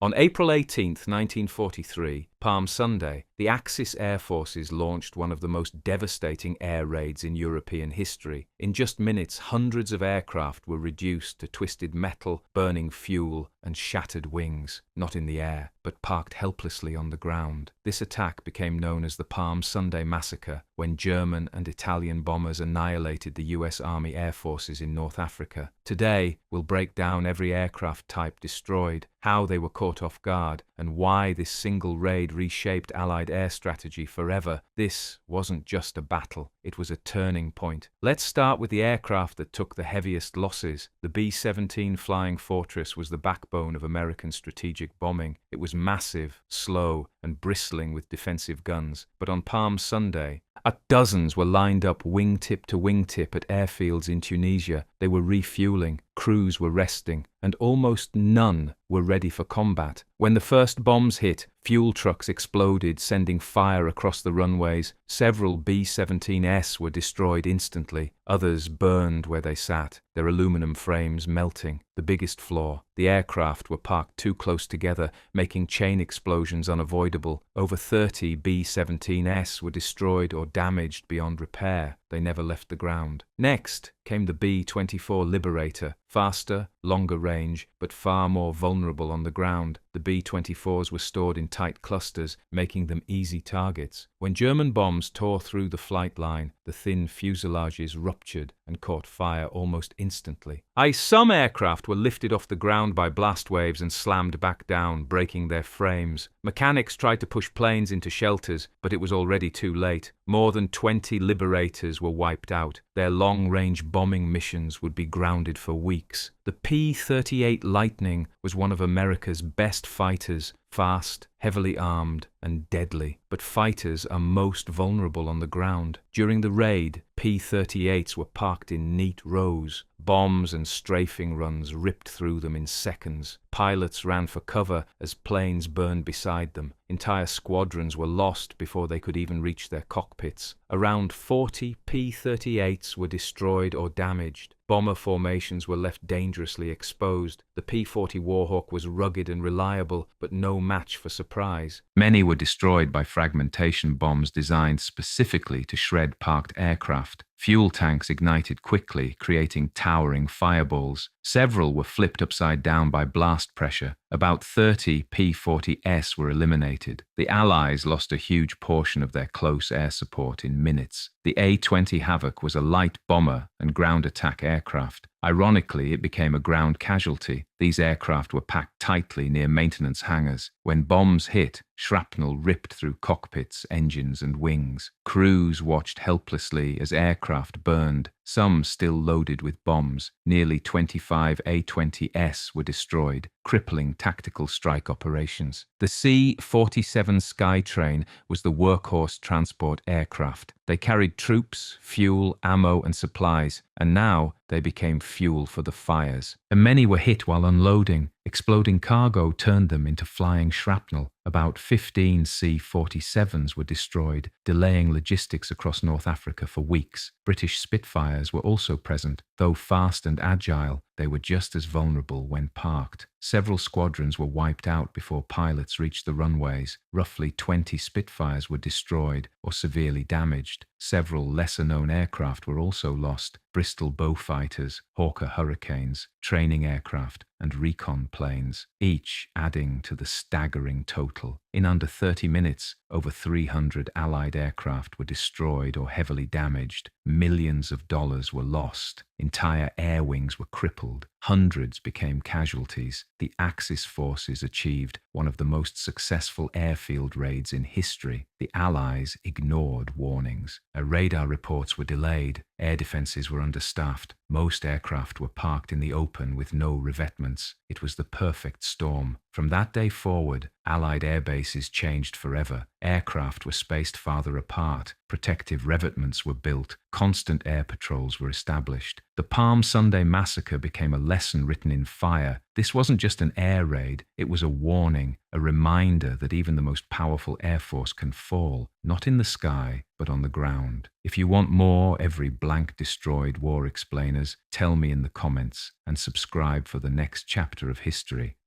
On April 18, 1943, Palm Sunday, the Axis Air Forces launched one of the most devastating air raids in European history. In just minutes, hundreds of aircraft were reduced to twisted metal, burning fuel, and shattered wings, not in the air, but parked helplessly on the ground. This attack became known as the Palm Sunday Massacre, when German and Italian bombers annihilated the US Army Air Forces in North Africa. Today, we'll break down every aircraft type destroyed, how they were caught off guard, and why this single raid reshaped Allied air strategy forever. This wasn't just a battle, it was a turning point. Let's start with the aircraft that took the heaviest losses. The B-17 Flying Fortress was the backbone of American strategic bombing. It was massive, slow, and bristling with defensive guns. But on Palm Sunday, dozens were lined up wingtip to wingtip at airfields in Tunisia. They were refueling, crews were resting, and almost none were ready for combat. When the first bombs hit, fuel trucks exploded, sending fire across the runways. Several B-17s were destroyed instantly. Others burned where they sat, their aluminum frames melting. The biggest flaw: the aircraft were parked too close together, making chain explosions unavoidable. Over 30 B-17s were destroyed or damaged beyond repair. They never left the ground. Next came the B-24 Liberator, faster, longer range, but far more vulnerable on the ground. The B-24s were stored in tight clusters, making them easy targets. When German bombs tore through the flight line, the thin fuselages ruptured and caught fire almost instantly. Some aircraft were lifted off the ground by blast waves and slammed back down, breaking their frames. Mechanics tried to push planes into shelters, but it was already too late. More than 20 Liberators were wiped out. Their long-range bombing missions would be grounded for weeks. The P-38 Lightning was one of America's best fighters, fast, heavily armed, and deadly. But fighters are most vulnerable on the ground. During the raid, P-38s were parked in neat rows. Bombs and strafing runs ripped through them in seconds. Pilots ran for cover as planes burned beside them. Entire squadrons were lost before they could even reach their cockpits. Around 40 P-38s were destroyed or damaged. Bomber formations were left dangerously exposed. The P-40 Warhawk was rugged and reliable, but no match for surprise. Many were destroyed by fragmentation bombs designed specifically to shred parked aircraft. Fuel tanks ignited quickly, creating towering fireballs. Several were flipped upside down by blast pressure. About 30 P-40s were eliminated. The Allies lost a huge portion of their close air support in minutes. The A-20 Havoc was a light bomber and ground attack aircraft. Ironically, it became a ground casualty. These aircraft were packed tightly near maintenance hangars. When bombs hit, shrapnel ripped through cockpits, engines, and wings. Crews watched helplessly as aircraft burned, some still loaded with bombs. Nearly 25 A-20s were destroyed, crippling tactical strike operations. The C-47 Skytrain was the workhorse transport aircraft. They carried troops, fuel, ammo, and supplies, and now they became fuel for the fires. And many were hit while unloading. Exploding cargo turned them into flying shrapnel. About 15 C-47s were destroyed, delaying logistics across North Africa for weeks. British Spitfires were also present. Though fast and agile, they were just as vulnerable when parked. Several squadrons were wiped out before pilots reached the runways. Roughly 20 Spitfires were destroyed or severely damaged. Several lesser-known aircraft were also lost: Bristol Beaufighters, Hawker Hurricanes, training aircraft, and recon planes, each adding to the staggering total. In under 30 minutes, over 300 Allied aircraft were destroyed or heavily damaged. Millions of dollars were lost. Entire air wings were crippled. Hundreds became casualties. The Axis forces achieved one of the most successful airfield raids in history. The Allies ignored warnings. Radar reports were delayed. Air defenses were understaffed. Most aircraft were parked in the open with no revetments. It was the perfect storm. From that day forward, Allied air bases changed forever. Aircraft were spaced farther apart. Protective revetments were built. Constant air patrols were established. The Palm Sunday Massacre became a lesson written in fire. This wasn't just an air raid, it was a warning, a reminder that even the most powerful air force can fall, not in the sky, but on the ground. If you want more Every Blank Destroyed War Explainers, tell me in the comments, and subscribe for the next chapter of history.